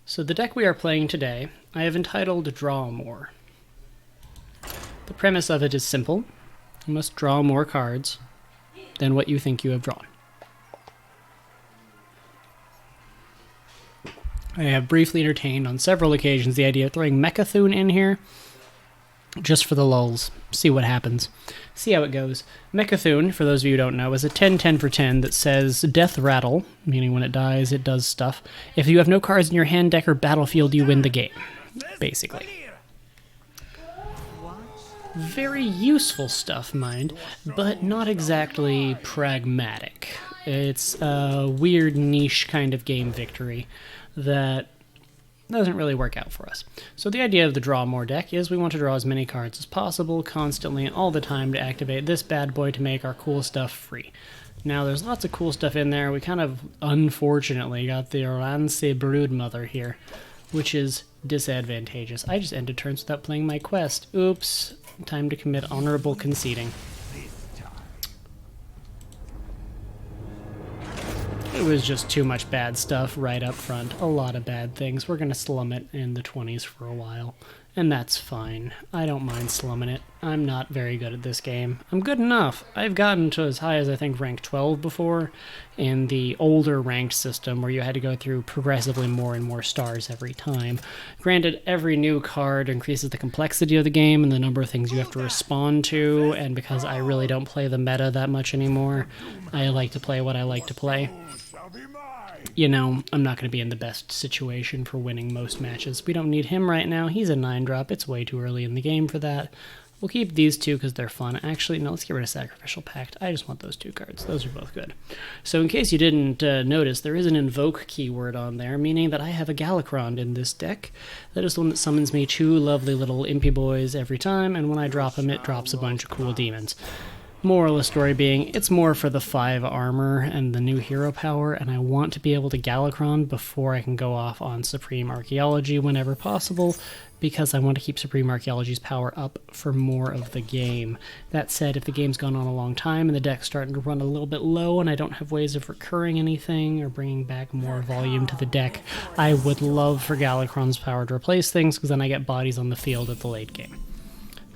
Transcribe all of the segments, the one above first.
So the deck we are playing today, I have entitled Draw More. The premise of it is simple. You must draw more cards than what you think you have drawn. I have briefly entertained on several occasions the idea of throwing Mechathune in here, just for the lulz. See what happens. See how it goes. Mechathune, for those of you who don't know, is a 10-10 for 10 that says Death Rattle, meaning when it dies, it does stuff. If you have no cards in your hand, deck, or battlefield, you win the game, basically. Very useful stuff, mind, but not exactly pragmatic. It's a weird niche kind of game victory that doesn't really work out for us. So the idea of the Draw More deck is we want to draw as many cards as possible, constantly and all the time, to activate this bad boy to make our cool stuff free. Now there's lots of cool stuff in there. We kind of, unfortunately, got the Orance Broodmother here, which is disadvantageous. I just ended turns without playing my quest. Oops. Time to commit honorable conceding. It was just too much bad stuff right up front. A lot of bad things. We're going to slum it in the 20s for a while. And that's fine. I don't mind slumming it. I'm not very good at this game. I'm good enough. I've gotten to as high as I think rank 12 before in the older ranked system where you had to go through progressively more and more stars every time. Granted, every new card increases the complexity of the game and the number of things you have to respond to, and because I really don't play the meta that much anymore, I like to play what I like to play. You know, I'm not going to be in the best situation for winning most matches. We don't need him right now. He's a 9-drop. It's way too early in the game for that. We'll keep these two because they're fun. Actually, no, let's get rid of Sacrificial Pact. I just want those two cards. Those are both good. So in case you didn't notice, there is an invoke keyword on there, meaning that I have a Galakrond in this deck. That is the one that summons me two lovely little impy boys every time, and when I drop them, it drops a bunch of cool demons. Moral of the story being, it's more for the 5 armor and the new hero power, and I want to be able to Galakrond before I can go off on Supreme Archaeology whenever possible, because I want to keep Supreme Archaeology's power up for more of the game. That said, if the game's gone on a long time and the deck's starting to run a little bit low and I don't have ways of recurring anything or bringing back more volume to the deck, I would love for Galakrond's power to replace things, because then I get bodies on the field at the late game.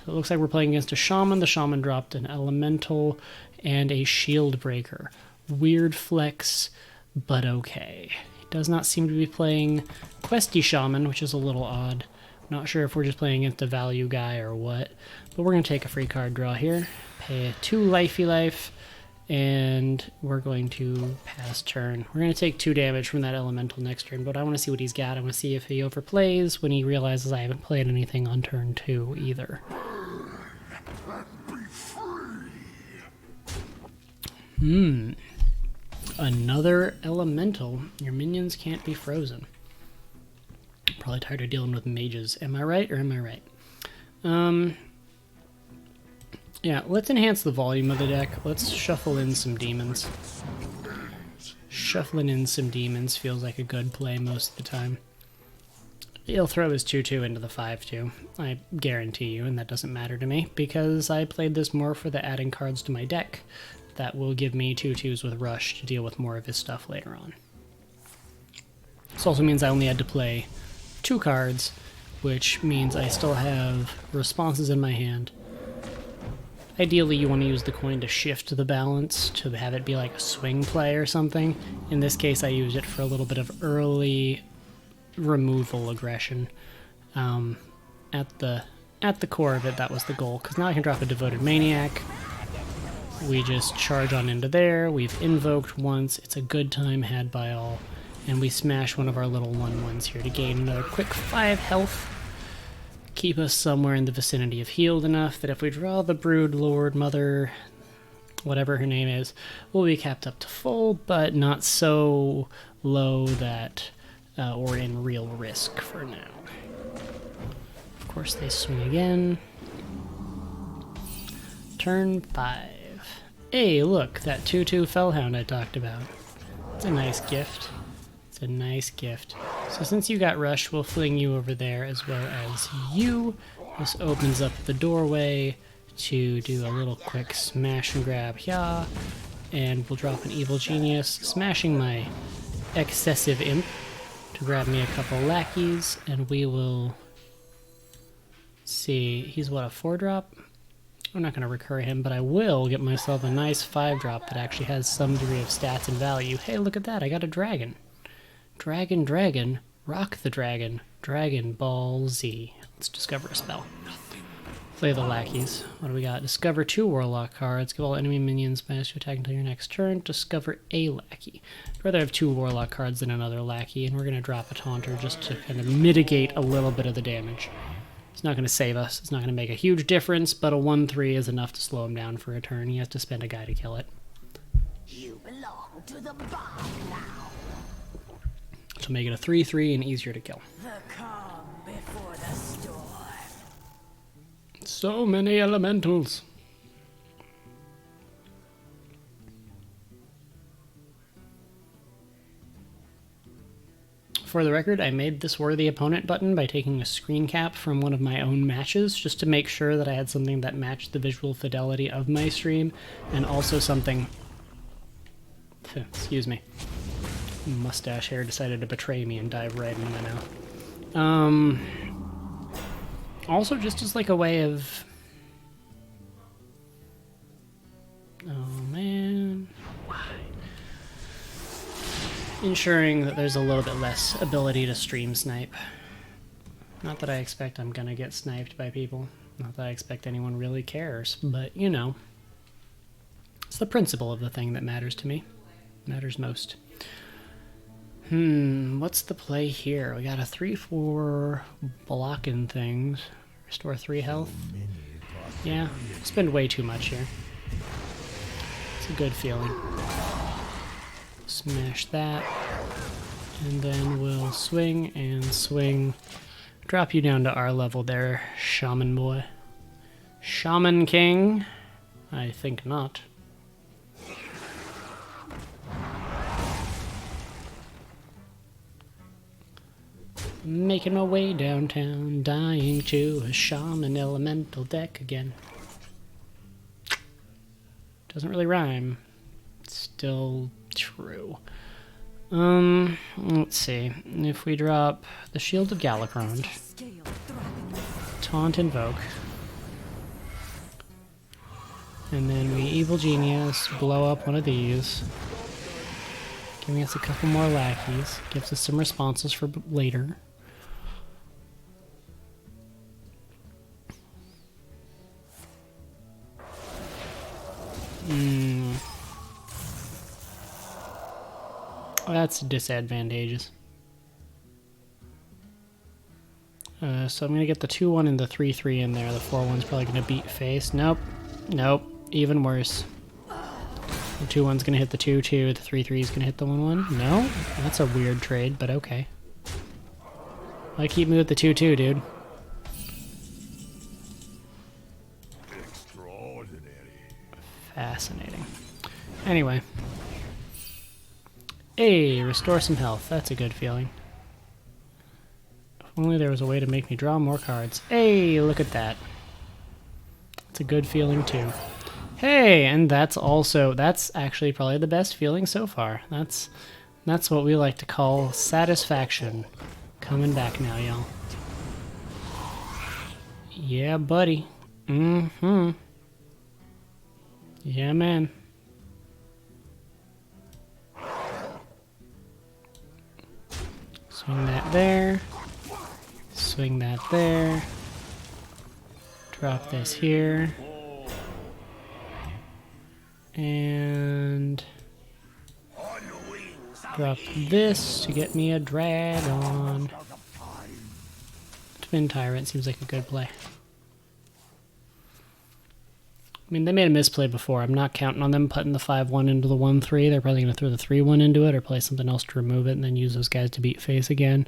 So it looks like we're playing against a Shaman. The Shaman dropped an Elemental and a Shield Breaker. Weird flex, but okay. He does not seem to be playing Questy Shaman, which is a little odd. Not sure if we're just playing against a value guy or what. But we're going to take a free card draw here. Pay 2 lifey life, and we're going to pass turn. We're going to take 2 damage from that Elemental next turn, but I want to see what he's got. I want to see if he overplays when he realizes I haven't played anything on turn 2 either. Another Elemental. Your minions can't be frozen. Probably tired of dealing with mages. Am I right, or am I right? Yeah, let's enhance the volume of the deck. Let's shuffle in some demons. Shuffling in some demons feels like a good play most of the time. He'll throw his 2-2 into the 5-2. I guarantee you, and that doesn't matter to me, because I played this more for the adding cards to my deck. That will give me 2-2s with Rush to deal with more of his stuff later on. This also means I only had to play 2 cards, which means I still have responses in my hand. Ideally, you want to use the coin to shift the balance, to have it be like a swing play or something. In this case, I used it for a little bit of early removal aggression. At the core of it, that was the goal, because now I can drop a Devoted Maniac. We just charge on into there. We've invoked once. It's a good time had by all. And we smash one of our little 1/1s here to gain another quick 5 health. Keep us somewhere in the vicinity of healed enough that if we draw the Brood Lord Mother, whatever her name is, we'll be capped up to full, but not so low that we're in real risk for now. Of course, they swing again. Turn 5. Hey, look, that 2-2 Fellhound I talked about. It's a nice gift. It's a nice gift. So since you got rushed, we'll fling you over there as well as you. This opens up the doorway to do a little quick smash and grab here. And we'll drop an Evil Genius, smashing my excessive imp. to grab me a couple lackeys, and we will see. He's what, a 4-drop? I'm not going to recur him, but I will get myself a nice 5-drop that actually has some degree of stats and value. Hey, look at that, I got a dragon. Dragon, rock the dragon. Dragon Ball Z. Let's discover a spell. Play the lackeys. What do we got? Discover 2 Warlock cards. Give all enemy minions minus to attack until your next turn. Discover a lackey. I'd rather have 2 Warlock cards than another lackey, and we're going to drop a Taunter just to kind of mitigate a little bit of the damage. It's not going to save us. It's not going to make a huge difference, but a 1/3 is enough to slow him down for a turn. He has to spend a guy to kill it. You belong to the barn now. To make it a 3/3 and easier to kill. The calm before the storm. So many elementals. For the record, I made this worthy opponent button by taking a screen cap from one of my own matches just to make sure that I had something that matched the visual fidelity of my stream and also something... Excuse me. Mustache hair decided to betray me and dive right into my mouth. Also just as like a way of... Oh man... Why? Ensuring that there's a little bit less ability to stream snipe. Not that I expect I'm gonna get sniped by people. Not that I expect anyone really cares, but you know. It's the principle of the thing that matters to me. Matters most. What's the play here? We got a 3/4 blocking things. Restore 3 health. Yeah, spend way too much here. It's a good feeling. Smash that. And then we'll swing and swing. Drop you down to our level there, Shaman boy. Shaman King? I think not. Making my way downtown, dying to a shaman elemental deck again. Doesn't really rhyme. Still true. Let's see. If we drop the Shield of Galakrond, Taunt Invoke, and then we Evil Genius, blow up one of these, giving us a couple more lackeys, gives us some responses for later. That's disadvantageous. So I'm going to get the 2/1 and the 3/3 in there. The 4/1's probably going to beat face. Nope. Nope. Even worse. The 2/1's going to hit the 2/2. The 3/3's going to hit the 1/1. No? That's a weird trade, but okay. Why keep me with the 2/2, dude? Fascinating. Anyway. Hey, restore some health. That's a good feeling. If only there was a way to make me draw more cards. Hey, look at that. It's a good feeling too. Hey, and that's actually probably the best feeling so far. That's what we like to call satisfaction. Coming back now, y'all. Yeah, buddy. Mm-hmm. Yeah, man. Swing that there. Swing that there. Drop this here. And drop this to get me a dragon. Twin Tyrant seems like a good play. I mean, they made a misplay before. I'm not counting on them putting the 5/1 into the 1/3. They're probably going to throw the 3/1 into it or play something else to remove it and then use those guys to beat face again.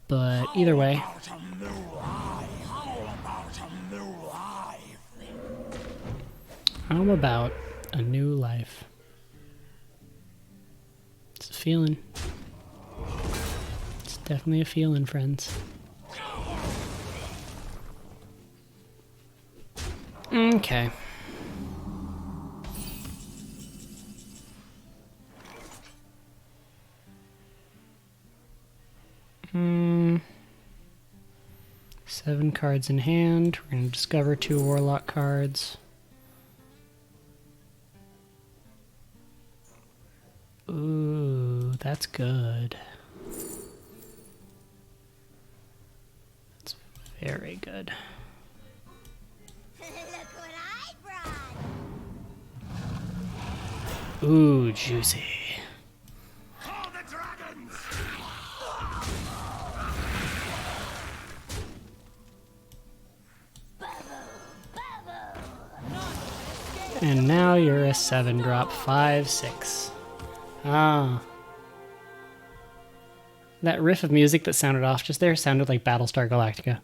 But either way. How about a new life? It's a feeling. It's definitely a feeling, friends. Okay. 7 cards in hand. We're going to discover 2 Warlock cards. Ooh, that's good. That's very good. Look what I brought. Ooh, juicy. Call the dragons! And now you're a 7-drop, 5/6. Ah. That riff of music that sounded off just there sounded like Battlestar Galactica.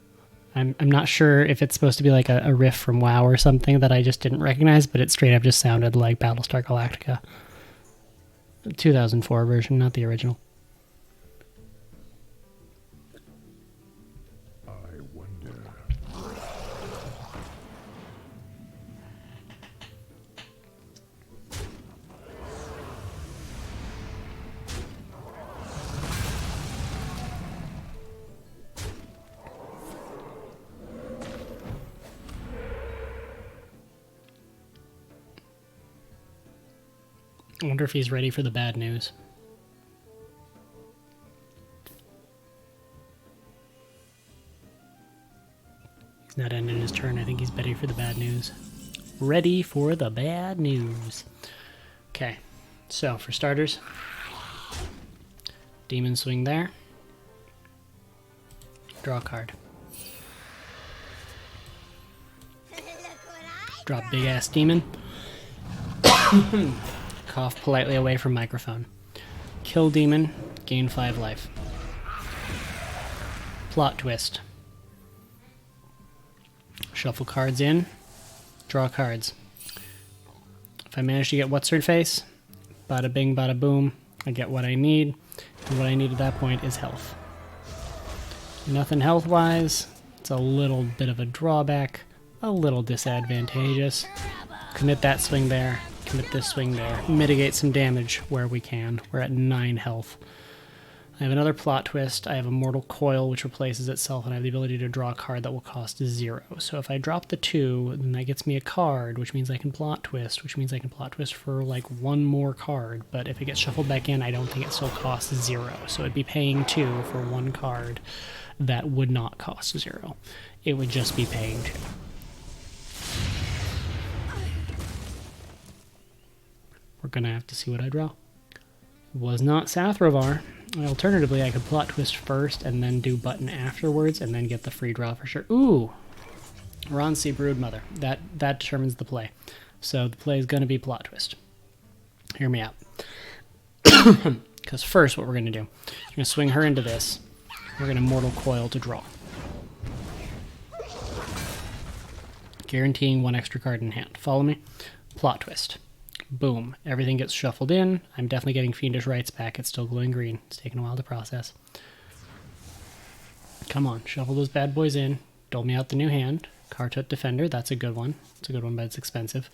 I'm not sure if it's supposed to be like a riff from WoW or something that I just didn't recognize, but it straight up just sounded like Battlestar Galactica. The 2004 version, not the original. I wonder. I wonder if he's ready for the bad news. He's not ending his turn. I think he's ready for the bad news. Ready for the bad news. Okay, so for starters, Demon Swing there. Draw a card. Look what I Drop big ass demon. Cough politely away from microphone. Kill demon, gain 5 life. Plot twist. Shuffle cards in, draw cards. If I manage to get what's her face, bada bing bada boom, I get what I need, and what I need at that point is health. Nothing health wise, it's a little bit of a drawback, a little disadvantageous. Commit that swing there. Commit this swing there. Mitigate some damage where we can. We're at 9 health. I have another plot twist. I have a Mortal Coil, which replaces itself, and I have the ability to draw a card that will cost 0. So if I drop the 2, then that gets me a card, which means I can plot twist, which means I can plot twist for like 1 more card. But if it gets shuffled back in, I don't think it still costs 0. So it'd be paying 2 for 1 card that would not cost 0. It would just be paying 2. We're going to have to see what I draw. Was not Sathrovar. Alternatively, I could plot twist first and then do button afterwards and then get the free draw for sure. Ooh! Ronsi Broodmother. That determines the play. So the play is going to be plot twist. Hear me out. Because first what we're going to do, we're going to swing her into this. We're going to Mortal Coil to draw. Guaranteeing 1 extra card in hand. Follow me? Plot twist. Boom. Everything gets shuffled in. I'm definitely getting Fiendish Rites back. It's still glowing green. It's taking a while to process. Come on. Shuffle those bad boys in. Dole me out the new hand. Kartut Defender. That's a good one. It's a good one, but it's expensive.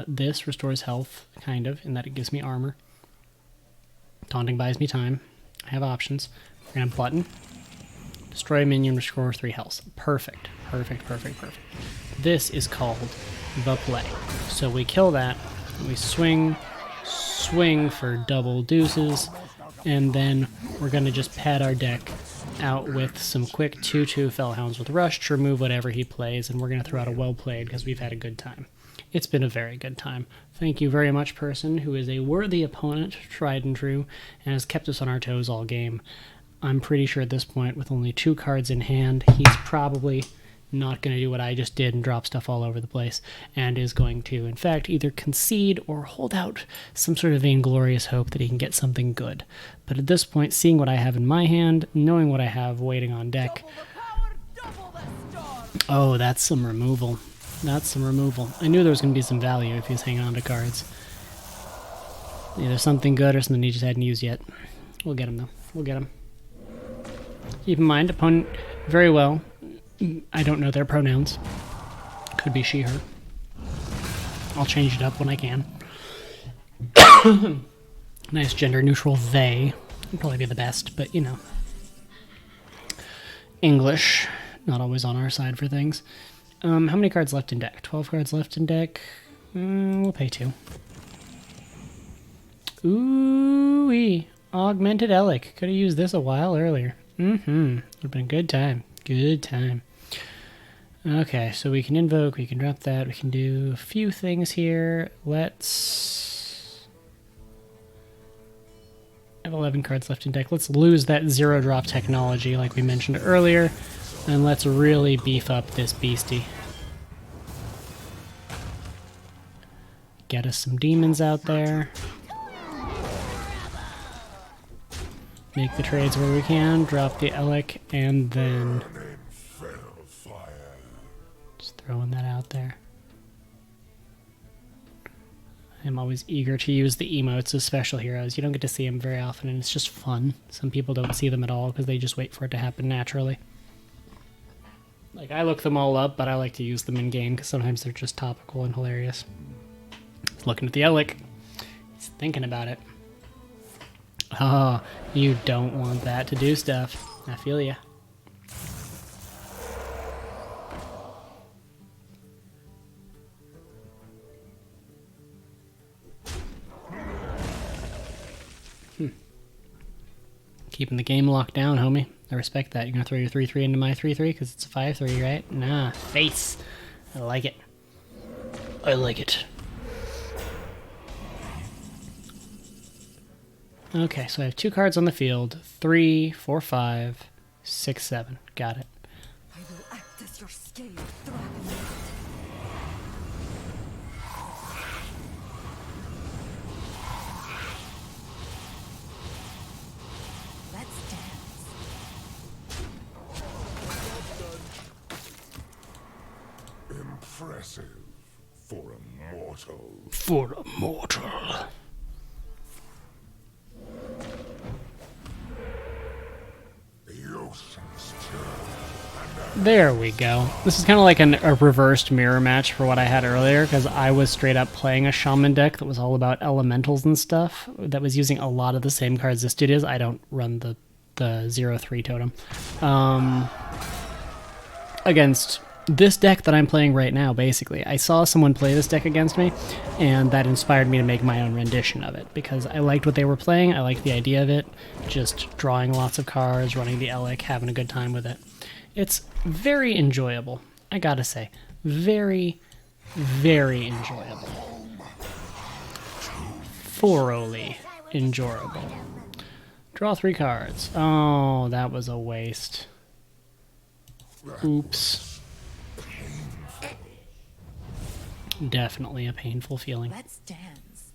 This restores health, kind of, in that it gives me armor. Taunting buys me time. I have options. Grand Button. Destroy a minion, restore 3 health. Perfect. Perfect, perfect, perfect. This is called the play. So we kill that. We swing for double deuces, and then we're going to just pad our deck out with some quick 2/2 Fellhounds with Rush to remove whatever he plays, and we're going to throw out a well played because we've had a good time. It's been a very good time. Thank you very much, person who is a worthy opponent, tried and true, and has kept us on our toes all game. I'm pretty sure at this point, with only 2 cards in hand, he's probably not going to do what I just did and drop stuff all over the place, and is going to, in fact, either concede or hold out some sort of vainglorious hope that he can get something good. But at this point, seeing what I have in my hand, knowing what I have waiting on deck... Oh, that's some removal. That's some removal. I knew there was going to be some value if he was hanging on to cards. Either something good or something he just hadn't used yet. We'll get him, though. We'll get him. Keep in mind, opponent very well... I don't know their pronouns. Could be she, her. I'll change it up when I can. Nice gender neutral they. Would probably be the best, but you know. English. Not always on our side for things. How many cards left in deck? 12 cards left in deck. We'll pay 2. Ooh-wee. Augmented Elec. Could have used this a while earlier. Would have been a good time. Good time. Okay, so we can invoke, we can drop that, we can do a few things here. Let's... I have 11 cards left in deck. Let's lose that 0-drop technology like we mentioned earlier, and let's really beef up this beastie. Get us some demons out there. Make the trades where we can, drop the Elec, and then... just throwing that out there. I'm always eager to use the emotes as special heroes. You don't get to see them very often, and it's just fun. Some people don't see them at all because they just wait for it to happen naturally. Like, I look them all up, but I like to use them in-game because sometimes they're just topical and hilarious. He's looking at the Elec. He's thinking about it. Oh, you don't want that to do stuff. I feel ya. Keeping the game locked down, homie. I respect that. You're gonna throw your 3-3 into my 3-3 because it's a 5-3, right? Nah, face. I like it. I like it. Okay, so I have 2 cards on the field. 3, 4, 5, 6, 7. Got it. I will act as your scaled dragon. Let's dance. Impressive for a mortal. For a mortal. The oceans turn. There we go. This is kind of like a reversed mirror match for what I had earlier, because I was straight up playing a shaman deck that was all about elementals and stuff, that was using a lot of the same cards this dude is. I don't run the 0-3 totem. Against this deck that I'm playing right now, basically. I saw someone play this deck against me, and that inspired me to make my own rendition of it, because I liked what they were playing, I liked the idea of it, just drawing lots of cards, running the Elec, having a good time with it. It's very enjoyable, I gotta say. Very, very enjoyable. Thoroughly enjoyable. Draw 3 cards. Oh, that was a waste. Oops. Definitely a painful feeling. Let's dance.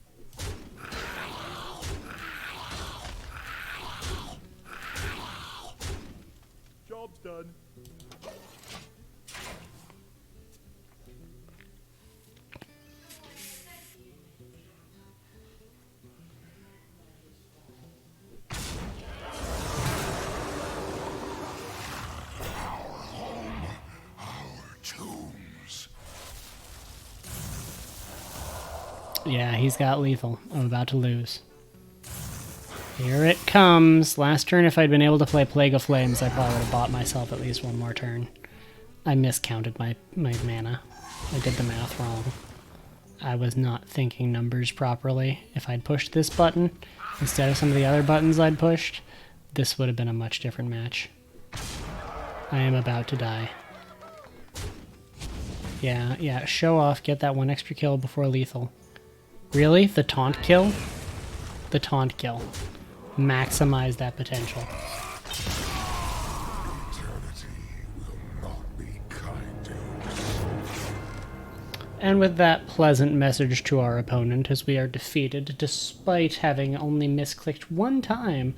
Job's done. Yeah, he's got lethal. I'm about to lose. Here it comes. Last turn, if I'd been able to play Plague of Flames, I probably would have bought myself at least one more turn. I miscounted my mana. I did the math wrong. I was not thinking numbers properly. If I'd pushed this button instead of some of the other buttons I'd pushed, this would have been a much different match. I am about to die. Yeah, show off, get that 1 extra kill before lethal. Really? The taunt kill? The taunt kill. Maximize that potential. Eternity will not be kind to us. And with that pleasant message to our opponent as we are defeated, despite having only misclicked 1 time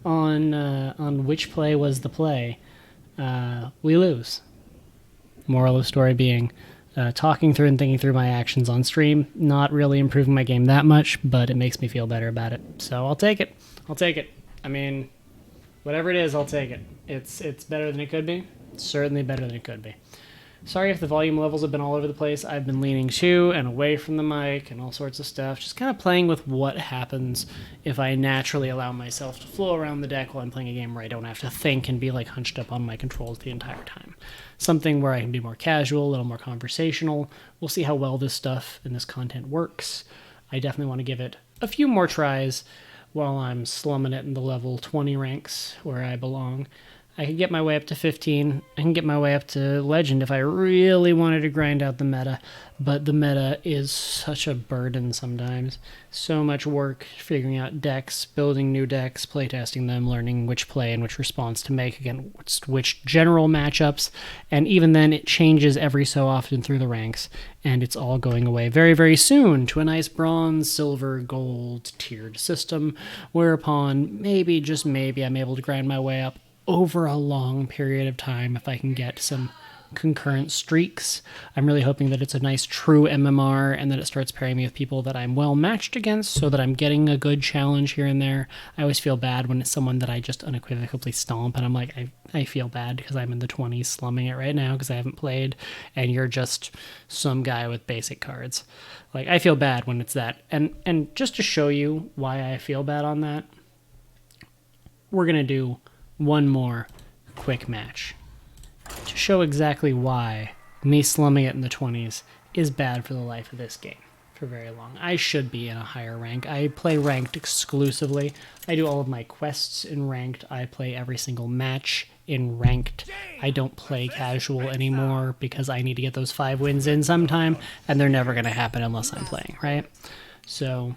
on which play was the play, we lose. Moral of the story being, talking through and thinking through my actions on stream, not really improving my game that much, but it makes me feel better about it. So I'll take it. I'll take it. I mean, whatever it is, I'll take it. It's better than it could be. It's certainly better than it could be. Sorry if the volume levels have been all over the place. I've been leaning to and away from the mic and all sorts of stuff. Just kind of playing with what happens if I naturally allow myself to flow around the deck while I'm playing a game where I don't have to think and be like hunched up on my controls the entire time. Something where I can be more casual, a little more conversational. We'll see how well this stuff and this content works. I definitely want to give it a few more tries while I'm slumming it in the level 20 ranks where I belong. I could get my way up to 15. I can get my way up to Legend if I really wanted to grind out the meta. But the meta is such a burden sometimes. So much work figuring out decks, building new decks, playtesting them, learning which play and which response to make against which general matchups. And even then, it changes every so often through the ranks. And it's all going away very, very soon to a nice bronze, silver, gold tiered system. Whereupon, maybe, just maybe, I'm able to grind my way up over a long period of time if I can get some concurrent streaks. I'm really hoping that it's a nice true MMR and that it starts pairing me with people that I'm well matched against so that I'm getting a good challenge here and there. I always feel bad when it's someone that I just unequivocally stomp and I'm like, I feel bad because I'm in the 20s slumming it right now because I haven't played and you're just some guy with basic cards. Like, I feel bad when it's that. And just to show you why I feel bad on that, we're going to do one more quick match to show exactly why me slumming it in the 20s is bad for the life of this game for very long. I should be in a higher rank. I play ranked exclusively. I do all of my quests in ranked. I play every single match in ranked. I don't play casual anymore because I need to get those 5 wins in sometime, and they're never going to happen unless I'm playing, right? So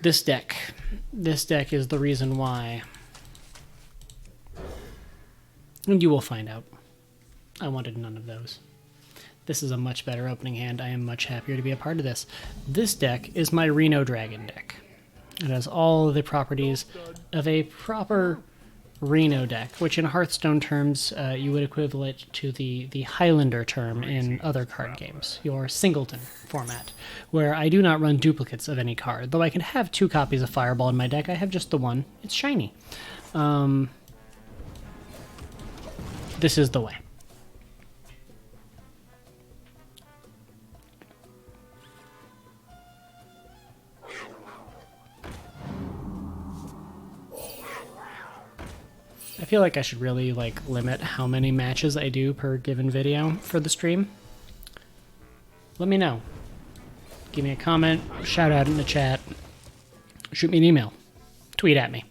this deck is the reason why. And you will find out. I wanted none of those. This is a much better opening hand. I am much happier to be a part of this. This deck is my Reno Dragon deck. It has all the properties of a proper Reno deck, which in Hearthstone terms you would equivalent to the Highlander term in other card games, your singleton format, where I do not run duplicates of any card. Though I can have 2 copies of Fireball in my deck, I have just the one. It's shiny. This is the way. I feel like I should really limit how many matches I do per given video for the stream. Let me know. Give me a comment, shout out in the chat, shoot me an email, tweet at me.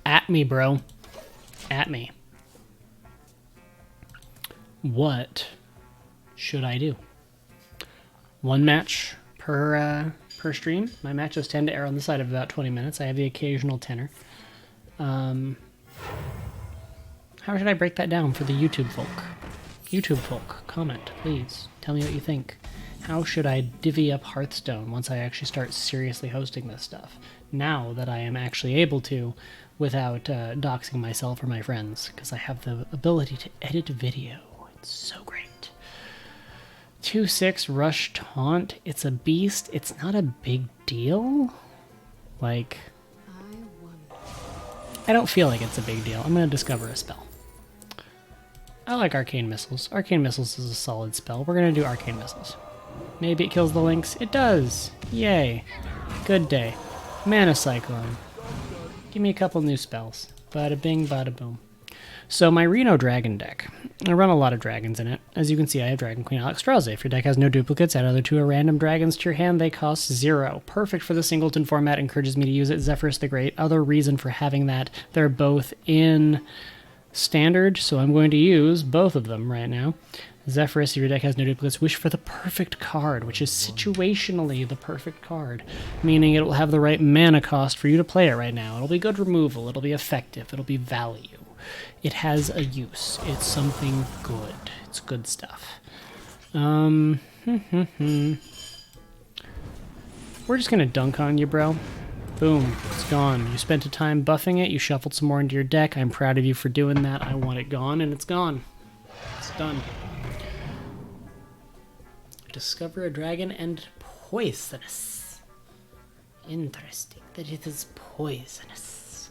At me, bro. At me. What should I do? 1 match per stream. My matches tend to err on the side of about 20 minutes. I have the occasional tenor. How should I break that down for the YouTube folk? YouTube folk, comment, please. Tell me what you think. How should I divvy up Hearthstone once I actually start seriously hosting this stuff? Now that I am actually able to, without doxing myself or my friends, because I have the ability to edit video. It's so great. 2/6 Rush Taunt. It's a beast. It's not a big deal. Like, I don't feel like it's a big deal. I'm going to discover a spell. I like Arcane Missiles. Arcane Missiles is a solid spell. We're going to do Arcane Missiles. Maybe it kills the Lynx. It does. Yay. Good day. Mana Cyclone. Give me a couple new spells. Bada bing, bada boom. So my Reno Dragon deck. I run a lot of dragons in it. As you can see, I have Dragon Queen Alexstrasza. If your deck has no duplicates, add other 2 random dragons to your hand. They cost 0. Perfect for the singleton format. Encourages me to use it. Zephyrus the Great. Other reason for having that, they're both in standard, so I'm going to use both of them right now. Zephyrus, if your deck has no duplicates, wish for the perfect card, which is situationally the perfect card, meaning it will have the right mana cost for you to play it right now. It'll be good removal. It'll be effective. It'll be value. It has a use. It's something good. It's good stuff. We're just gonna dunk on you, bro. Boom. It's gone. You spent a time buffing it. You shuffled some more into your deck. I'm proud of you for doing that. I want it gone, and it's gone. It's done. Discover a dragon and poisonous. Interesting that it is poisonous.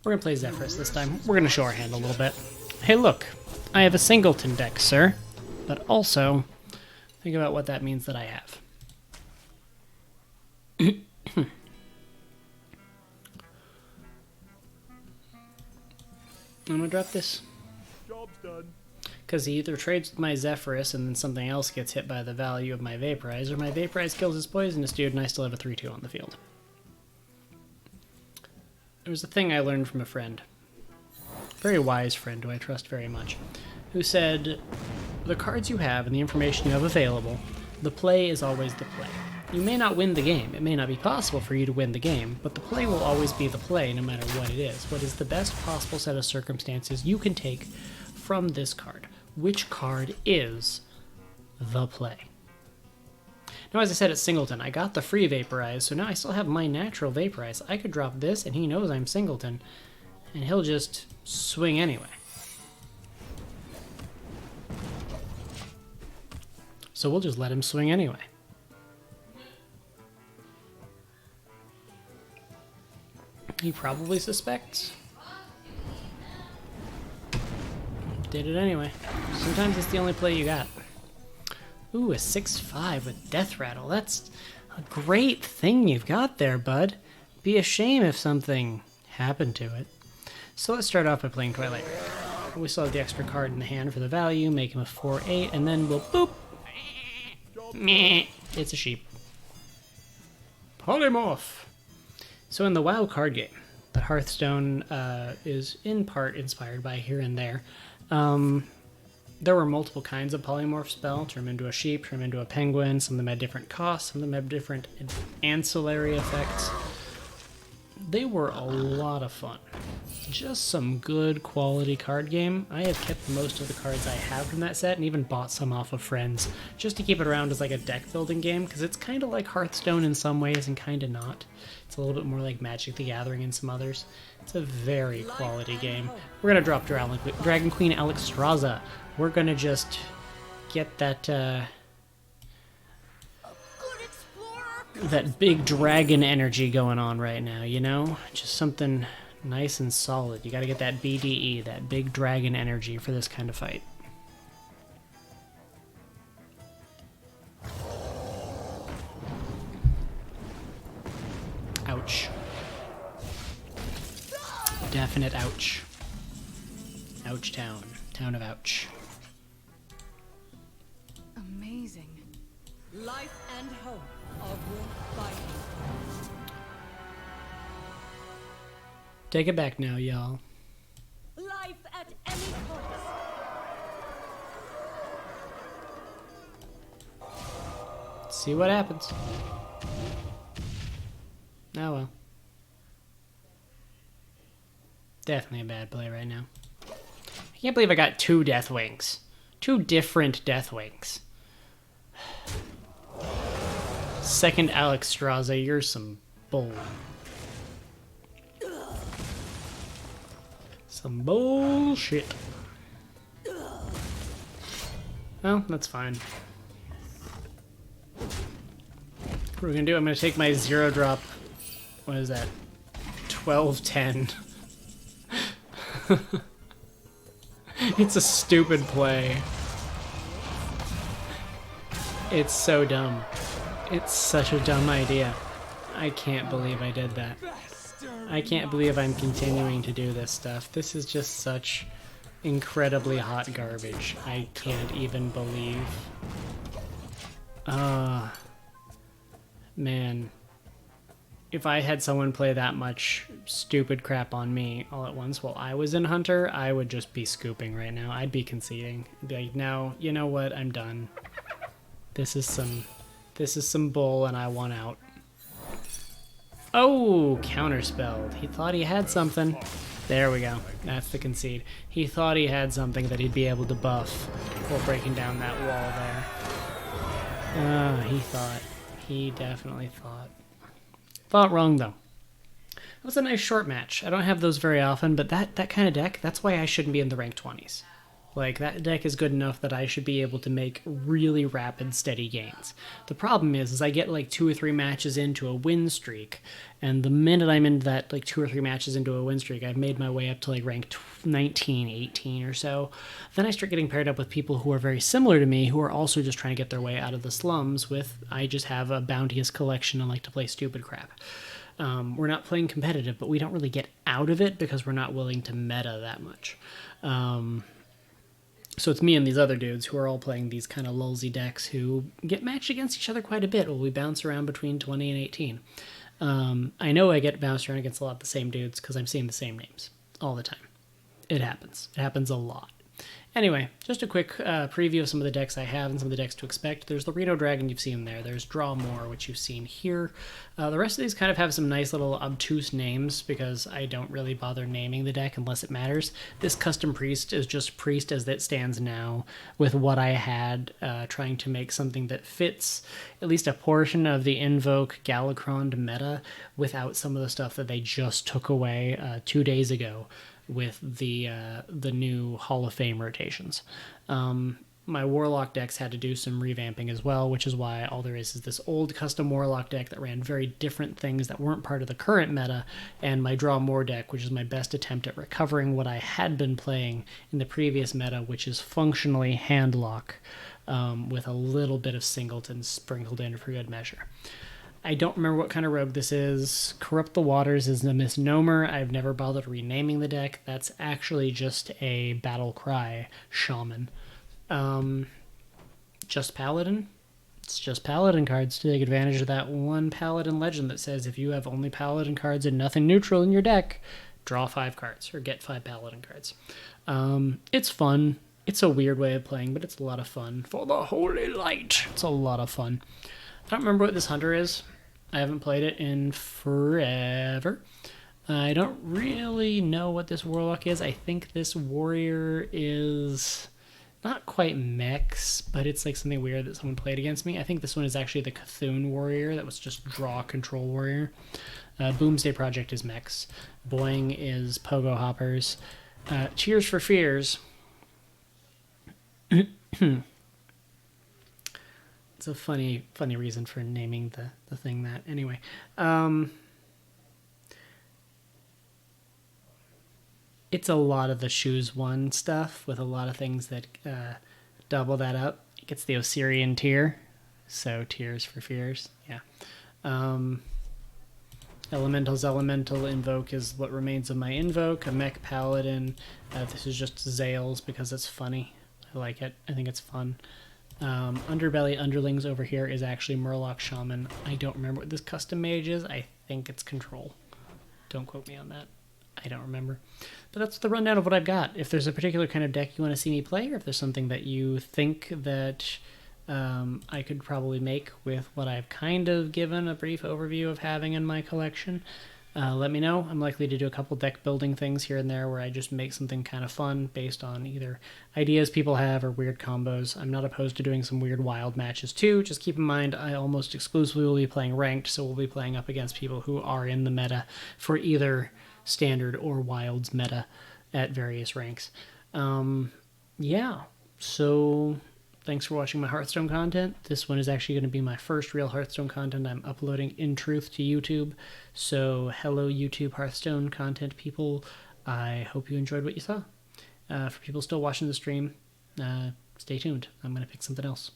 We're gonna play Zephyrus this time. We're gonna show our hand a little bit. Hey look, I have a singleton deck, sir. But also, think about what that means that I have. I'm gonna drop this. Job's done. Because he either trades with my Zephyrus and then something else gets hit by the value of my Vaporize, or my Vaporize kills his poisonous dude and I still have a 3-2 on the field. There was a thing I learned from a friend, a very wise friend who I trust very much, who said, the cards you have and the information you have available, the play is always the play. You may not win the game, it may not be possible for you to win the game, but the play will always be the play no matter what it is. What is the best possible set of circumstances you can take from this card? Which card is the play? Now, as I said, it's Singleton. I got the free Vaporize, so now I still have my natural Vaporize. I could drop this, and he knows I'm Singleton, and he'll just swing anyway. So we'll just let him swing anyway. He probably suspects. Did it anyway. Sometimes it's the only play you got. Ooh, a 6/5 with Death Rattle. That's a great thing you've got there, bud. Be a shame if something happened to it. So let's start off by playing Twilight Reaper. We still have the extra card in the hand for the value, make him a 4/8, and then we'll boop. Meh. It's a sheep. Polymorph. So in the WoW card game that Hearthstone is in part inspired by here and there, there were multiple kinds of polymorph spell. Turn him into a sheep, turn him into a penguin. Some of them had different costs, some of them had different ancillary effects. They were a lot of fun. Just some good quality card game. I have kept most of the cards I have from that set and even bought some off of friends just to keep it around as like a deck building game, because it's kind of like Hearthstone in some ways and kind of not. It's a little bit more like Magic the Gathering in some others. It's a very quality game. We're going to drop Dragon Queen Alexstrasza. We're going to just get that that big dragon energy going on right now, you know? Just something nice and solid. You got to get that BDE, that big dragon energy for this kind of fight. Ouch. Definite ouch. Ouch town. Town of ouch. Amazing. Life and hope are worth fighting. Take it back now, y'all. Life at any cost. See what happens. Oh well. Definitely a bad play right now. I can't believe I got 2 Deathwings. 2 different Deathwings. Second Alexstrasza, you're some bull. Some bullshit. Well, that's fine. What are we gonna do? I'm gonna take my 0-drop. What is that? 12/10. It's a stupid play. It's so dumb. It's such a dumb idea. I can't believe I did that. I can't believe I'm continuing to do this stuff. This is just such incredibly hot garbage. I can't even believe. Man. If I had someone play that much stupid crap on me all at once while I was in Hunter, I would just be scooping right now. I'd be conceding. I'd be like, no, you know what? I'm done. This is some bull and I want out. Oh, counterspelled. He thought he had something. There we go. That's the concede. He thought he had something that he'd be able to buff while breaking down that wall there. He thought. He definitely thought. Thought wrong, though. That was a nice short match. I don't have those very often, but that kind of deck, that's why I shouldn't be in the rank 20s. Like, that deck is good enough that I should be able to make really rapid, steady gains. The problem is I get like 2 or 3 matches into a win streak, and the minute I'm into that, like 2 or 3 matches into a win streak, I've made my way up to like rank 19, 18 or so. Then I start getting paired up with people who are very similar to me, who are also just trying to get their way out of the slums with, I just have a bounteous collection and like to play stupid crap. We're not playing competitive, but we don't really get out of it because we're not willing to meta that much. So it's me and these other dudes who are all playing these kind of lulzy decks who get matched against each other quite a bit. Well, we bounce around between 20 and 18. I know I get bounced around against a lot of the same dudes because I'm seeing the same names all the time. It happens. It happens a lot. Anyway, just a quick preview of some of the decks I have and some of the decks to expect. There's the Reno Dragon you've seen there. There's Draw More, which you've seen here. The rest of these kind of have some nice little obtuse names because I don't really bother naming the deck unless it matters. This Custom Priest is just Priest as it stands now with what I had, trying to make something that fits at least a portion of the Invoke Galakrond meta without some of the stuff that they just took away 2 days ago with the new Hall of Fame rotations. My Warlock decks had to do some revamping as well, which is why all there is this old custom Warlock deck that ran very different things that weren't part of the current meta, and my Draw More deck, which is my best attempt at recovering what I had been playing in the previous meta, which is functionally Handlock, with a little bit of Singleton sprinkled in for good measure. I don't remember what kind of rogue this is. Corrupt the Waters is a misnomer. I've never bothered renaming the deck. That's actually just a Battle Cry Shaman. Just Paladin. It's just Paladin cards to take advantage of that one Paladin legend that says if you have only Paladin cards and nothing neutral in your deck, draw 5 cards or get 5 Paladin cards. It's fun. It's a weird way of playing, but it's a lot of fun. For the Holy Light. It's a lot of fun. I don't remember what this hunter is. I haven't played it in forever. I don't really know what this warlock is. I think this warrior is not quite mechs, but it's like something weird that someone played against me. I think this one is actually the Cthulhu warrior that was just draw control warrior. Boomsday Project is mechs. Boing is pogo hoppers. Cheers for Fears. It's a funny reason for naming the thing that. Anyway, it's a lot of the Shoes 1 stuff with a lot of things that double that up. It gets the Osirian tier, so Tears for Fears, yeah. Elemental's Elemental Invoke is what remains of my Invoke. A Mech Paladin. This is just Zales because it's funny. I like it. I think it's fun. Underbelly Underlings over here is actually Murloc Shaman. I don't remember what this custom mage is. I think it's Control. Don't quote me on that. I don't remember. But that's the rundown of what I've got. If there's a particular kind of deck you want to see me play, or if there's something that you think that I could probably make with what I've kind of given a brief overview of having in my collection, let me know. I'm likely to do a couple deck building things here and there where I just make something kind of fun based on either ideas people have or weird combos. I'm not opposed to doing some weird wild matches too. Just keep in mind I almost exclusively will be playing ranked, so we'll be playing up against people who are in the meta for either standard or wilds meta at various ranks. Yeah, so thanks for watching my Hearthstone content. This one is actually going to be my first real Hearthstone content I'm uploading in truth to YouTube. So hello YouTube Hearthstone content people. I hope you enjoyed what you saw. For people still watching the stream, stay tuned. I'm going to pick something else.